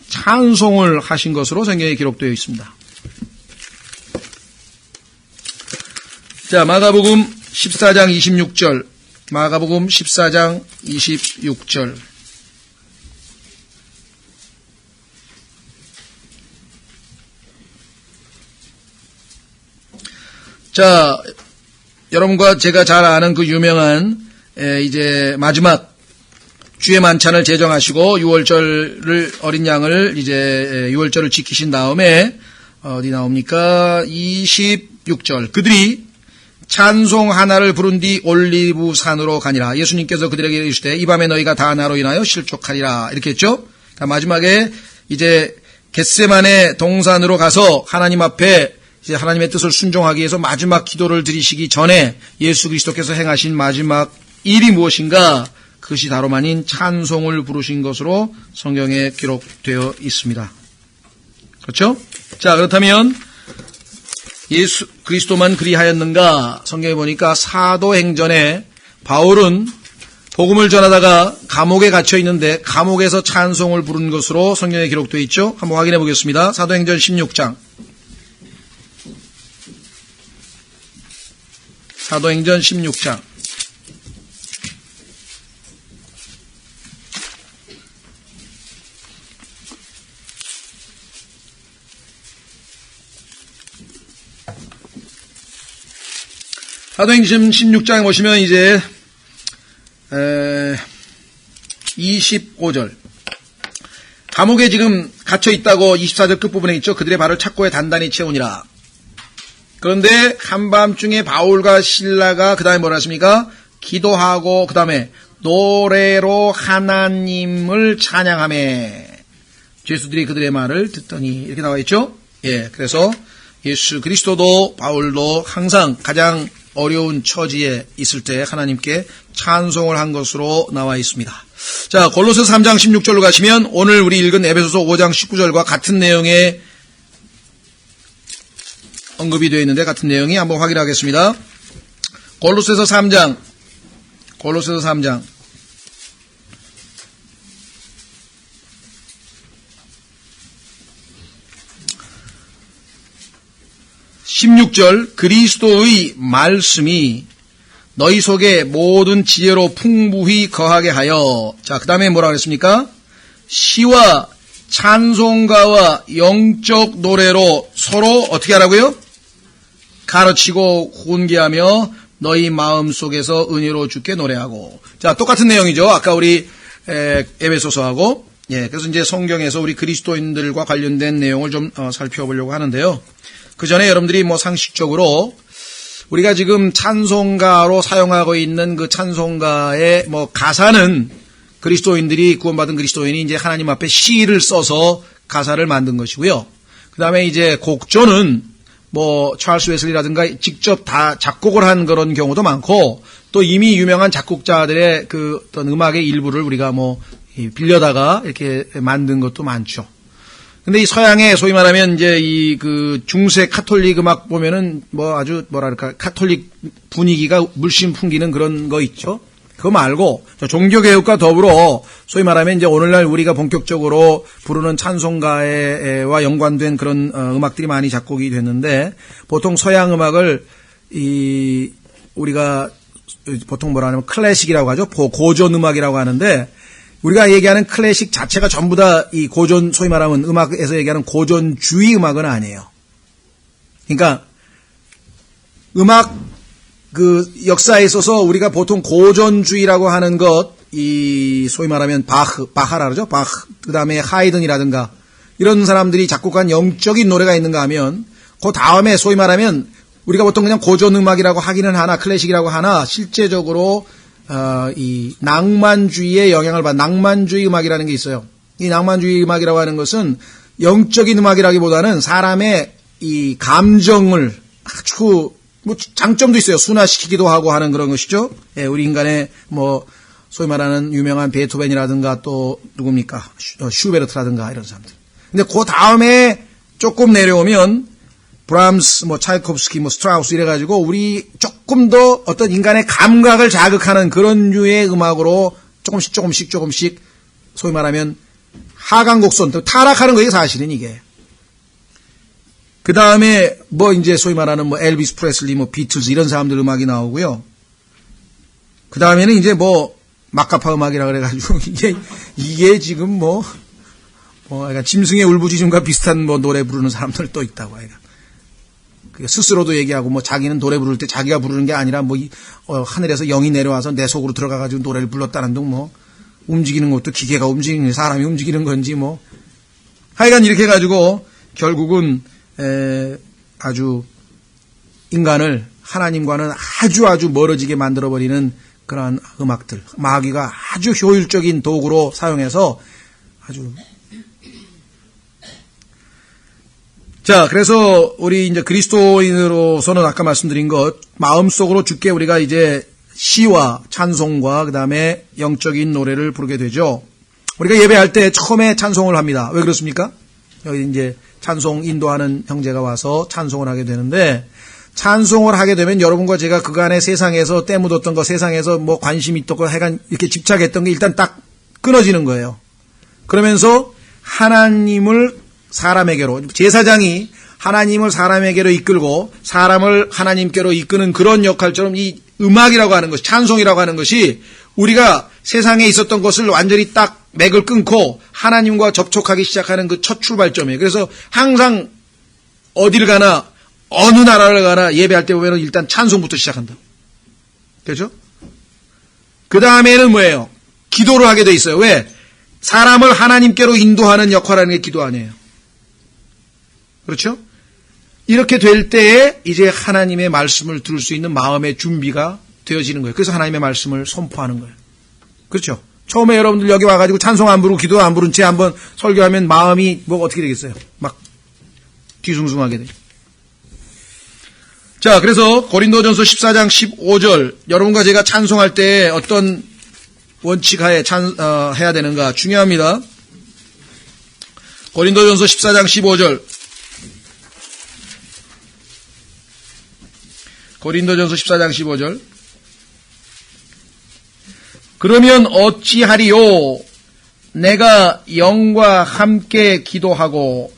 찬송을 하신 것으로 성경에 기록되어 있습니다. 자, 마가복음 14장 26절. 마가복음 14장 26절. 자, 여러분과 제가 잘 아는 그 유명한 이제 마지막 주의 만찬을 제정하시고 유월절을 어린 양을 이제 유월절을 지키신 다음에 어디 나옵니까? 26절. 그들이 찬송 하나를 부른 뒤 올리브 산으로 가니라. 예수님께서 그들에게 이르시되 이 밤에 너희가 다 나로 인하여 실족하리라. 이렇게 했죠. 마지막에 이제 겟세마네 동산으로 가서 하나님 앞에 이제 하나님의 뜻을 순종하기 위해서 마지막 기도를 드리시기 전에 예수 그리스도께서 행하신 마지막 일이 무엇인가? 그것이 다름 아닌 찬송을 부르신 것으로 성경에 기록되어 있습니다. 그렇죠? 자, 그렇다면 예수 그리스도만 그리하였는가? 성경에 보니까 사도행전에 바울은 복음을 전하다가 감옥에 갇혀 있는데 감옥에서 찬송을 부른 것으로 성경에 기록되어 있죠. 한번 확인해 보겠습니다. 사도행전 16장. 사도행전 16장. 사도행전 16장에 보시면 이제 25절. 감옥에 지금 갇혀 있다고 24절 끝부분에 있죠. 그들의 발을 착고에 단단히 채우니라. 그런데 한밤중에 바울과 실라가 그 다음에 뭐라 하십니까? 기도하고 그 다음에 노래로 하나님을 찬양하며 죄수들이 그들의 말을 듣더니 이렇게 나와 있죠. 예, 그래서 예수 그리스도도 바울도 항상 가장 어려운 처지에 있을 때 하나님께 찬송을 한 것으로 나와 있습니다. 자, 골로새 3장 16절로 가시면 오늘 우리 읽은 에베소서 5장 19절과 같은 내용의 언급이 되어 있는데 같은 내용이 한번 확인하겠습니다. 골로새서 3장 16절 그리스도의 말씀이 너희 속에 모든 지혜로 풍부히 거하게 하여 자, 그 다음에 뭐라 그랬습니까? 시와 찬송가와 영적 노래로 서로 어떻게 하라고요? 가르치고 훈계하며 너희 마음속에서 은혜로 주께 노래하고 자, 똑같은 내용이죠. 아까 우리 에베소서하고 예, 그래서 이제 성경에서 우리 그리스도인들과 관련된 내용을 좀 살펴보려고 하는데요. 그 전에 여러분들이 뭐 상식적으로 우리가 지금 찬송가로 사용하고 있는 그 찬송가의 뭐 가사는 그리스도인들이 구원받은 그리스도인이 이제 하나님 앞에 시를 써서 가사를 만든 것이고요. 그 다음에 이제 곡조는 뭐 찰스 웨슬리라든가 직접 다 작곡을 한 그런 경우도 많고 또 이미 유명한 작곡자들의 그 어떤 음악의 일부를 우리가 뭐 빌려다가 이렇게 만든 것도 많죠. 근데 이 서양의 소위 말하면 이제 이 그 중세 카톨릭 음악 보면은 뭐 아주 뭐랄까 카톨릭 분위기가 물씬 풍기는 그런 거 있죠. 그거 말고 종교개혁과 더불어 소위 말하면 이제 오늘날 우리가 본격적으로 부르는 찬송가와 연관된 그런 음악들이 많이 작곡이 됐는데 보통 서양 음악을 우리가 보통 뭐라 하냐면 클래식이라고 하죠. 고전 음악이라고 하는데 우리가 얘기하는 클래식 자체가 전부 다 이 고전 소위 말하면 음악에서 얘기하는 고전주의 음악은 아니에요. 그러니까 음악 그 역사에 있어서 우리가 보통 고전주의라고 하는 것, 이 소위 말하면 바하라 그러죠. 바흐, 그 다음에 하이든이라든가 이런 사람들이 작곡한 영적인 노래가 있는가 하면 그 다음에 소위 말하면 우리가 보통 그냥 고전음악이라고 하기는 하나 클래식이라고 하나 실제적으로 이 낭만주의의 영향을 받은 낭만주의 음악이라는 게 있어요. 이 낭만주의 음악이라고 하는 것은 영적인 음악이라기보다는 사람의 이 감정을 아주 뭐 장점도 있어요. 순화시키기도 하고 하는 그런 것이죠. 예, 우리 인간의 뭐 소위 말하는 유명한 베토벤이라든가 또 누굽니까? 슈베르트라든가 이런 사람들. 근데 그 다음에 조금 내려오면 브람스, 뭐 차이콥스키, 뭐 스트라우스 이래가지고 우리 조금 더 어떤 인간의 감각을 자극하는 그런 류의 음악으로 조금씩 소위 말하면 하강곡선, 타락하는 거예요, 사실은 이게. 그 다음에 뭐 이제 소위 말하는 뭐 엘비스 프레슬리, 뭐 비틀즈 이런 사람들 음악이 나오고요. 그 다음에는 이제 뭐 마카파 음악이라 그래가지고 이게 지금 뭐 약간 짐승의 울부짖음과 비슷한 뭐 노래 부르는 사람들 또 있다고 해요. 스스로도 얘기하고 뭐 자기는 노래 부를 때 자기가 부르는 게 아니라 뭐 하늘에서 영이 내려와서 내 속으로 들어가가지고 노래를 불렀다는 둥 뭐 움직이는 것도 기계가 움직이는 사람이 움직이는 건지 뭐 하여간 이렇게 해가지고 결국은 아주 인간을 하나님과는 아주 멀어지게 만들어버리는 그러한 음악들 마귀가 아주 효율적인 도구로 사용해서 아주 자, 그래서 우리 이제 그리스도인으로서는 아까 말씀드린 것, 마음속으로 주께 우리가 이제 시와 찬송과 그 다음에 영적인 노래를 부르게 되죠. 우리가 예배할 때 처음에 찬송을 합니다. 왜 그렇습니까? 여기 이제 찬송 인도하는 형제가 와서 찬송을 하게 되는데, 찬송을 하게 되면 여러분과 제가 그간의 세상에서 때 묻었던 거, 세상에서 뭐 관심이 있던 거, 하여간 이렇게 집착했던 게 일단 딱 끊어지는 거예요. 그러면서 하나님을 사람에게로 제사장이 하나님을 사람에게로 이끌고 사람을 하나님께로 이끄는 그런 역할처럼 이 음악이라고 하는 것이 찬송이라고 하는 것이 우리가 세상에 있었던 것을 완전히 딱 맥을 끊고 하나님과 접촉하기 시작하는 그 첫 출발점이에요. 그래서 항상 어디를 가나 어느 나라를 가나 예배할 때 보면 일단 찬송부터 시작한다. 그렇죠? 그 다음에는 뭐예요? 기도를 하게 돼 있어요. 왜? 사람을 하나님께로 인도하는 역할하는 게 기도 아니에요. 그렇죠? 이렇게 될 때에 이제 하나님의 말씀을 들을 수 있는 마음의 준비가 되어지는 거예요. 그래서 하나님의 말씀을 선포하는 거예요. 그렇죠? 처음에 여러분들 여기 와가지고 찬송 안 부르고 기도 안 부른 채 한번 설교하면 마음이 뭐 어떻게 되겠어요? 막 뒤숭숭하게 돼요. 자, 그래서 고린도전서 14장 15절 여러분과 제가 찬송할 때 어떤 원칙하에 해야 되는가 중요합니다. 고린도전서 14장 15절 고린도전서 14장 15절 그러면 어찌하리요 내가 영과 함께 기도하고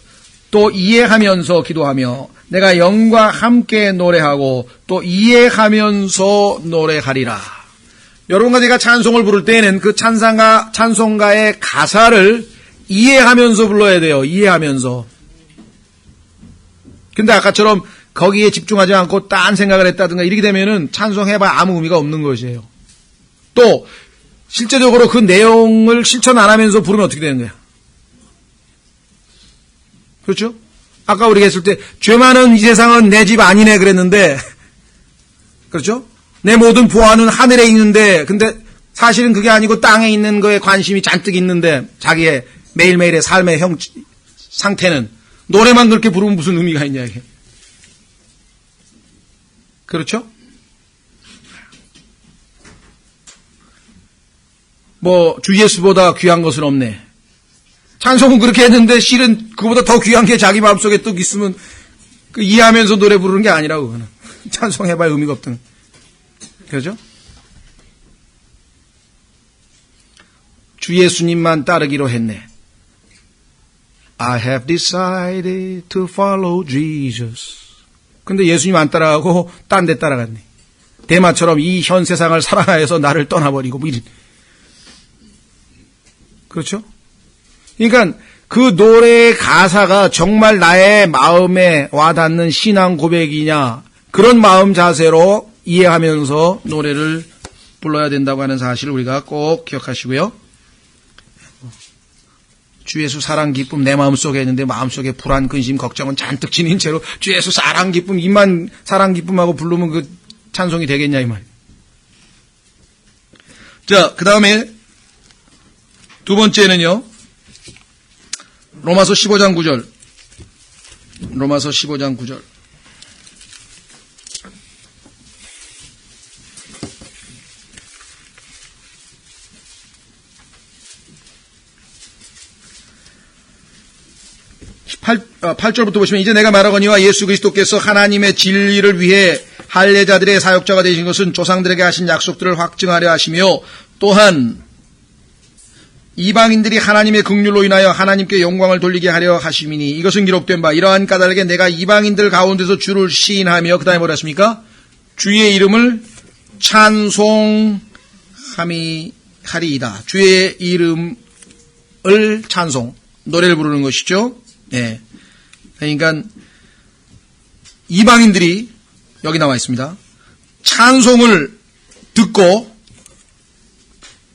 또 이해하면서 기도하며 내가 영과 함께 노래하고 또 이해하면서 노래하리라. 여러분과 제가 찬송을 부를 때에는 그 찬송가의 가사를 이해하면서 불러야 돼요. 이해하면서. 근데 아까처럼 거기에 집중하지 않고 딴 생각을 했다든가 이렇게 되면은 찬송해봐야 아무 의미가 없는 것이에요. 또 실제적으로 그 내용을 실천 안 하면서 부르면 어떻게 되는 거야? 그렇죠? 아까 우리가 했을 때 죄 많은 이 세상은 내 집 아니네 그랬는데 그렇죠? 내 모든 보화는 하늘에 있는데 근데 사실은 그게 아니고 땅에 있는 거에 관심이 잔뜩 있는데 자기의 매일매일의 삶의 상태는 노래만 그렇게 부르면 무슨 의미가 있냐 이게. 그렇죠? 뭐 주 예수보다 귀한 것은 없네. 찬송은 그렇게 했는데 실은 그보다 더 귀한 게 자기 마음속에 또 있으면 그 이해하면서 노래 부르는 게 아니라고. 그거는 찬송해봐야 의미가 없던. 그렇죠? 주 예수님만 따르기로 했네. I have decided to follow Jesus. 근데 예수님 안 따라가고 딴 데 따라갔네. 대마처럼 이 현 세상을 사랑하여서 나를 떠나버리고 뭐 이런. 그렇죠? 그러니까 그 노래의 가사가 정말 나의 마음에 와닿는 신앙 고백이냐, 그런 마음 자세로 이해하면서 노래를 불러야 된다고 하는 사실을 우리가 꼭 기억하시고요. 주 예수 사랑 기쁨 내 마음속에 있는데 마음속에 불안 근심 걱정은 잔뜩 지닌 채로 주 예수 사랑 기쁨 입만 사랑 기쁨하고 부르면 그 찬송이 되겠냐 이 말. 자, 그 다음에 두 번째는요, 로마서 15장 9절. 로마서 15장 9절. 팔 절부터 보시면, 이제 내가 말하거니와 예수 그리스도께서 하나님의 진리를 위해 할례자들의 사역자가 되신 것은 조상들에게 하신 약속들을 확증하려 하시며, 또한 이방인들이 하나님의 긍휼로 인하여 하나님께 영광을 돌리게 하려 하심이니, 이것은 기록된 바 이러한 까닭에 내가 이방인들 가운데서 주를 시인하며, 그 다음에 뭐라 했습니까? 주의 이름을 찬송하리이다. 주의 이름을 찬송, 노래를 부르는 것이죠. 네. 그러니까 이방인들이 여기 나와 있습니다. 찬송을 듣고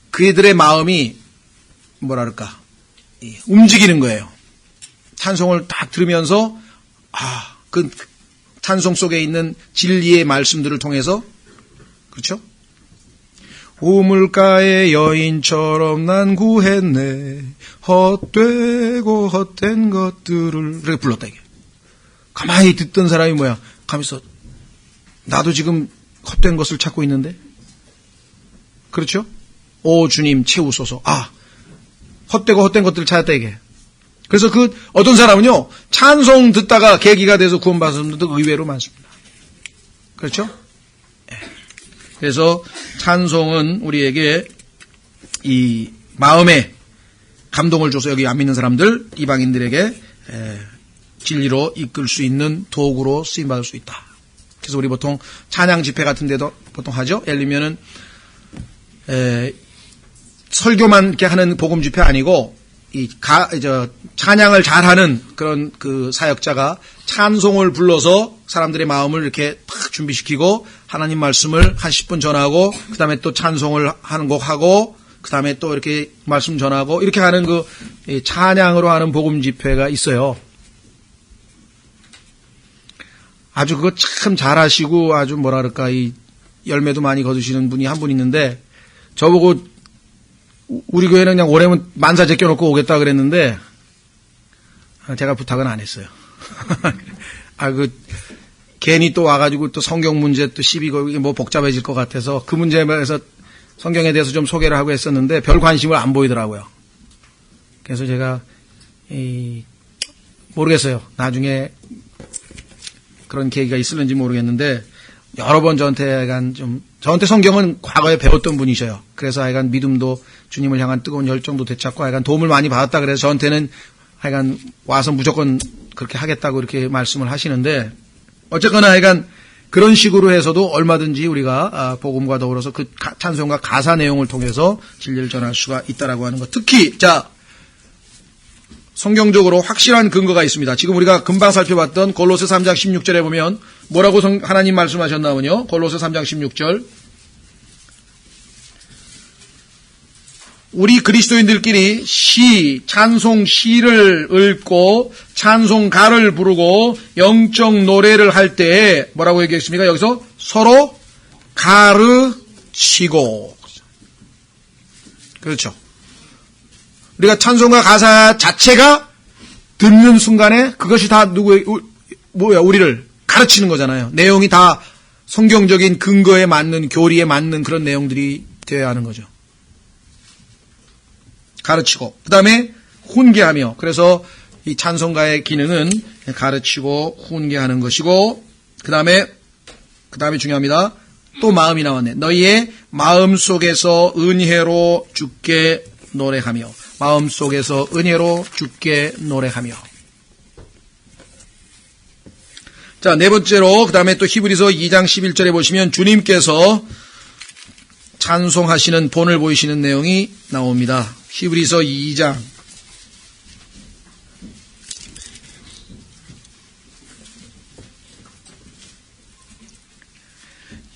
그들의 마음이 뭐랄까 움직이는 거예요. 찬송을 딱 들으면서 그 찬송 속에 있는 진리의 말씀들을 통해서, 그렇죠? 우물가의 여인처럼 난 구했네 헛되고 헛된 것들을, 이렇게 불렀다 이게. 가만히 듣던 사람이 뭐야, 가면서 나도 지금 헛된 것을 찾고 있는데, 그렇죠? 오 주님 채우소서. 헛되고 헛된 것들을 찾았다 이게. 그래서 그 어떤 사람은요, 찬송 듣다가 계기가 돼서 구원받은 분들도 의외로 많습니다. 그렇죠? 그래서 찬송은 우리에게 이 마음에 감동을 줘서 여기 안 믿는 사람들, 이방인들에게 진리로 이끌 수 있는 도구로 쓰임받을 수 있다. 그래서 우리 보통 찬양 집회 같은 데도 보통 하죠. 예를 들면은 설교만 이렇게 하는 복음 집회 아니고 찬양을 잘하는 그런 그 사역자가 찬송을 불러서 사람들의 마음을 이렇게 탁 준비시키고 하나님 말씀을 한 10분 전하고, 그 다음에 또 찬송을 하는 곡 하고, 그 다음에 또 이렇게 말씀 전하고, 이렇게 하는 그 찬양으로 하는 복음 집회가 있어요. 아주 그거 참 잘하시고 아주 뭐라 그럴까, 이 열매도 많이 거두시는 분이 한 분 있는데, 저보고 우리 교회는 그냥 올해면 만사 제껴놓고 오겠다 그랬는데, 제가 부탁은 안 했어요. 괜히 또 와가지고 또 성경 문제 또 시비 걸고 뭐 복잡해질 것 같아서 그 문제에 대해서 성경에 대해서 좀 소개를 하고 했었는데 별 관심을 안 보이더라고요. 그래서 제가 모르겠어요. 나중에 그런 계기가 있을는지 모르겠는데 여러 번 저한테 성경은 과거에 배웠던 분이셔요. 그래서 하여간 믿음도 주님을 향한 뜨거운 열정도 되찾고 하여간 도움을 많이 받았다 그래서 저한테는 하여간 와서 무조건 그렇게 하겠다고 이렇게 말씀을 하시는데, 어쨌거나 하여간 그런 식으로 해서도 얼마든지 우리가 복음과 더불어서 그 찬송과 가사 내용을 통해서 진리를 전할 수가 있다라고 하는 것. 특히 성경적으로 확실한 근거가 있습니다. 지금 우리가 금방 살펴봤던 골로새 3장 16절에 보면 뭐라고 하나님 말씀하셨나면요. 골로새 3장 16절. 우리 그리스도인들끼리 찬송 시를 읽고 찬송가를 부르고 영적 노래를 할 때 뭐라고 얘기했습니까? 여기서 서로 가르치고. 그렇죠. 우리가 찬송가 가사 자체가 듣는 순간에 그것이 다 우리를 가르치는 거잖아요. 내용이 다 성경적인 근거에 맞는, 교리에 맞는 그런 내용들이 되어야 하는 거죠. 가르치고, 그 다음에 훈계하며, 그래서 이 찬송가의 기능은 가르치고 훈계하는 것이고, 그 다음에 중요합니다. 또 마음이 나왔네. 너희의 마음 속에서 은혜로 주께 노래하며, 마음 속에서 은혜로 주께 노래하며. 자, 네 번째로, 그 다음에 또 히브리서 2장 11절에 보시면 주님께서 찬송하시는 본을 보이시는 내용이 나옵니다. 히브리서 2장.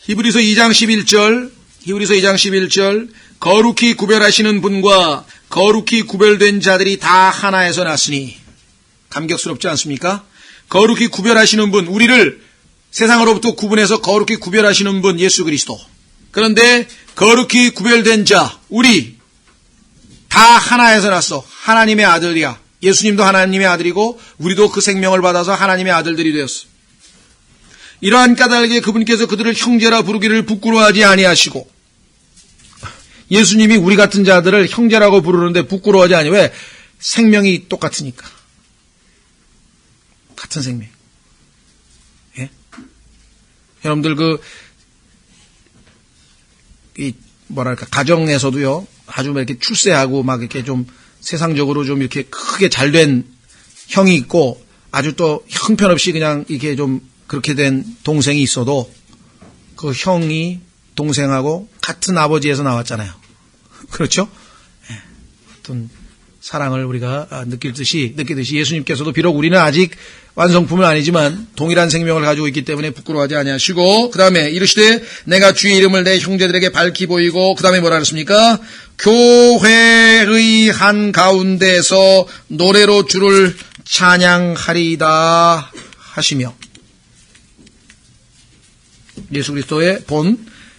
히브리서 2장 11절, 거룩히 구별하시는 분과 거룩히 구별된 자들이 다 하나에서 났으니. 감격스럽지 않습니까? 거룩히 구별하시는 분, 우리를 세상으로부터 구분해서 거룩히 구별하시는 분, 예수 그리스도. 그런데 거룩히 구별된 자, 우리 다 하나에서 났어. 하나님의 아들이야. 예수님도 하나님의 아들이고 우리도 그 생명을 받아서 하나님의 아들들이 되었어. 이러한 까닭에 그분께서 그들을 형제라 부르기를 부끄러워하지 아니하시고, 예수님이 우리 같은 자들을 형제라고 부르는데 부끄러워하지 아니. 왜? 생명이 똑같으니까. 같은 생명. 예? 여러분들 가정에서도요, 아주 이렇게 출세하고 막 이렇게 좀 세상적으로 좀 이렇게 크게 잘된 형이 있고, 아주 또 형편없이 그냥 이렇게 좀 그렇게 된 동생이 있어도 그 형이 동생하고 같은 아버지에서 나왔잖아요. 그렇죠? 예. 어떤 사랑을 우리가 느끼듯이 예수님께서도 비록 우리는 아직 완성품은 아니지만 동일한 생명을 가지고 있기 때문에 부끄러워하지 아니하시고, 그 다음에 이르시되 내가 주의 이름을 내 형제들에게 밝히 보이고, 그 다음에 뭐라 그랬습니까? 교회의 한 가운데서 노래로 주를 찬양하리이다 하시며, 예수 그리스도의 본.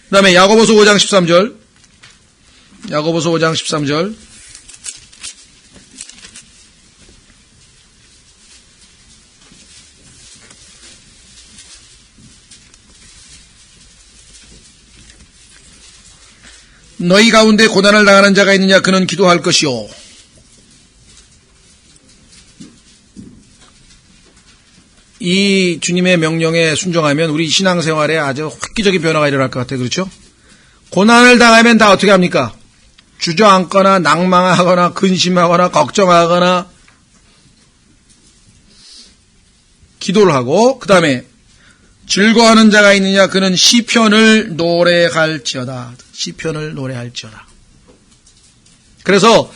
그 다음에 야고보서 5장 13절, 너희 가운데 고난을 당하는 자가 있느냐? 그는 기도할 것이요. 이 주님의 명령에 순종하면 우리 신앙생활에 아주 획기적인 변화가 일어날 것 같아요. 그렇죠? 고난을 당하면 다 어떻게 합니까? 주저앉거나 낭망하거나 근심하거나 걱정하거나 기도를 하고, 그 다음에 즐거워하는 자가 있느냐? 그는 시편을 노래할지어다. 그래서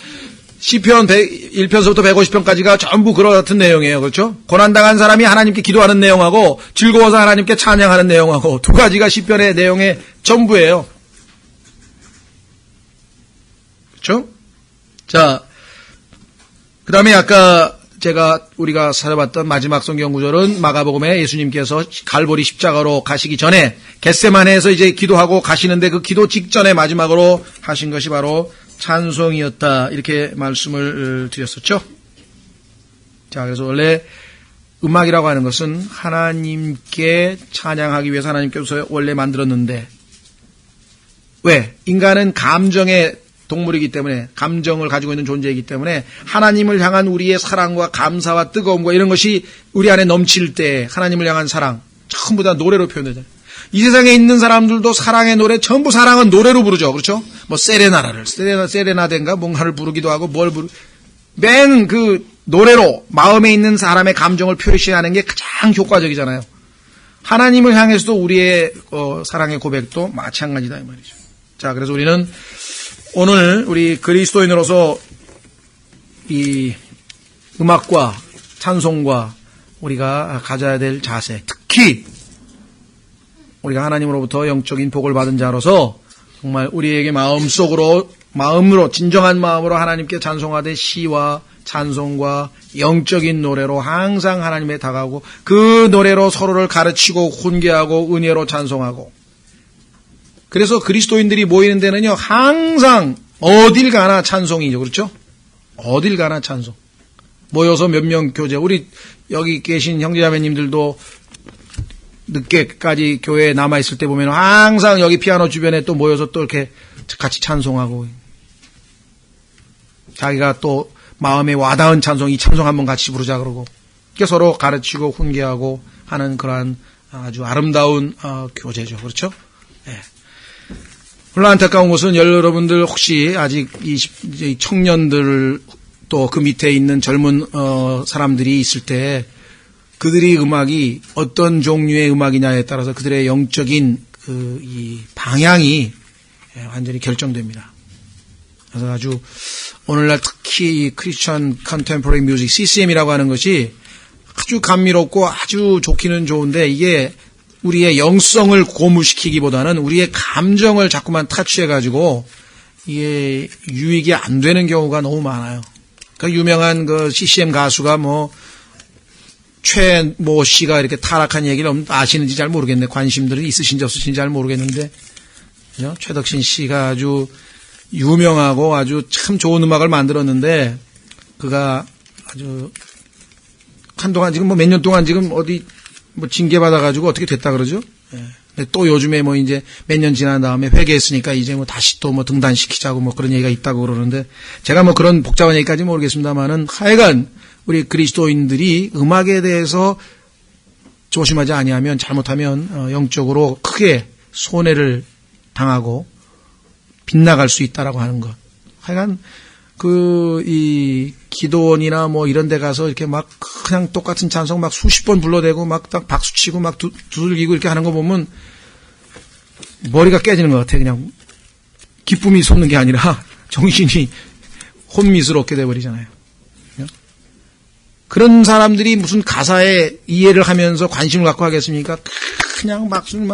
시편 1편서부터 150편까지가 전부 그런 같은 내용이에요. 그렇죠? 고난당한 사람이 하나님께 기도하는 내용하고 즐거워서 하나님께 찬양하는 내용하고 두 가지가 시편의 내용의 전부예요. 그렇죠? 자, 그 다음에 아까 우리가 살아봤던 마지막 성경 구절은 마가복음에 예수님께서 갈보리 십자가로 가시기 전에 겟세마네에서 이제 기도하고 가시는데 그 기도 직전에 마지막으로 하신 것이 바로 찬송이었다, 이렇게 말씀을 드렸었죠. 자, 그래서 원래 음악이라고 하는 것은 하나님께 찬양하기 위해서 하나님께서 원래 만들었는데, 왜? 인간은 감정의 동물이기 때문에, 감정을 가지고 있는 존재이기 때문에 하나님을 향한 우리의 사랑과 감사와 뜨거움과 이런 것이 우리 안에 넘칠 때 하나님을 향한 사랑 전부 다 노래로 표현되잖아요. 이 세상에 있는 사람들도 사랑의 노래, 전부 사랑은 노래로 부르죠. 그렇죠? 뭐 세레나데인가 뭔가를 부르기도 하고 맨 그 노래로 마음에 있는 사람의 감정을 표시하는 게 가장 효과적이잖아요. 하나님을 향해서도 우리의 사랑의 고백도 마찬가지다 이 말이죠. 자, 그래서 우리는 오늘 우리 그리스도인으로서 이 음악과 찬송과 우리가 가져야 될 자세, 특히 우리가 하나님으로부터 영적인 복을 받은 자로서 정말 우리에게 마음으로 진정한 마음으로 하나님께 찬송하되 시와 찬송과 영적인 노래로 항상 하나님에 다가오고 그 노래로 서로를 가르치고 훈계하고 은혜로 찬송하고, 그래서 그리스도인들이 모이는 데는요 항상 어딜 가나 찬송이죠. 그렇죠? 어딜 가나 찬송. 모여서 몇 명 교제. 우리 여기 계신 형제자매님들도 늦게까지 교회에 남아있을 때 보면 항상 여기 피아노 주변에 또 모여서 또 이렇게 같이 찬송하고 자기가 또 마음에 와닿은 찬송, 이 찬송 한번 같이 부르자 그러고 이렇게 서로 가르치고 훈계하고 하는 그러한 아주 아름다운 교제죠. 그렇죠? 네. 물론 안타까운 것은 여러분들 혹시 아직 이 청년들 또 그 밑에 있는 젊은 사람들이 있을 때 그들이 음악이 어떤 종류의 음악이냐에 따라서 그들의 영적인 이 방향이 완전히 결정됩니다. 그래서 아주 오늘날 특히 이 크리스천 컨템포러리 뮤직 CCM이라고 하는 것이 아주 감미롭고 아주 좋기는 좋은데 이게 우리의 영성을 고무시키기보다는 우리의 감정을 자꾸만 타치해가지고 이게 유익이 안 되는 경우가 너무 많아요. 그 유명한 그 CCM 가수가 최모 씨가 이렇게 타락한 얘기를 아시는지 잘 모르겠네. 관심들이 있으신지 없으신지 잘 모르겠는데, 그죠? 최덕신 씨가 아주 유명하고 아주 참 좋은 음악을 만들었는데, 그가 아주 한동안 지금 몇 년 동안 지금 어디 징계받아가지고 어떻게 됐다 그러죠? 예. 근데 또 요즘에 이제 몇 년 지난 다음에 회개했으니까 이제 다시 또 등단시키자고 그런 얘기가 있다고 그러는데, 제가 그런 복잡한 얘기까지 모르겠습니다만은 하여간 우리 그리스도인들이 음악에 대해서 조심하지 아니하면 잘못하면 영적으로 크게 손해를 당하고 빗나갈 수 있다라고 하는 것. 하여간 이 기도원이나 이런 데 가서 이렇게 그냥 똑같은 찬송 수십 번 불러대고 딱 박수치고 두들기고 이렇게 하는 거 보면 머리가 깨지는 것 같아. 그냥 기쁨이 솟는 게 아니라 정신이 혼미스럽게 돼버리잖아요. 그런 사람들이 무슨 가사에 이해를 하면서 관심을 갖고 하겠습니까? 그냥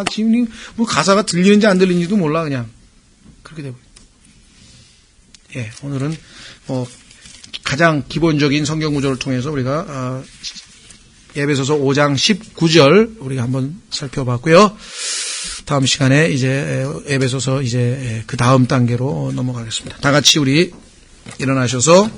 지금 가사가 들리는지 안 들리는지도 몰라, 그냥. 그렇게 돼버려요. 예, 오늘은 가장 기본적인 성경 구절을 통해서 우리가 에베소서 5장 19절 우리가 한번 살펴봤고요. 다음 시간에 이제 에베소서 이제 그 다음 단계로 넘어가겠습니다. 다 같이 우리 일어나셔서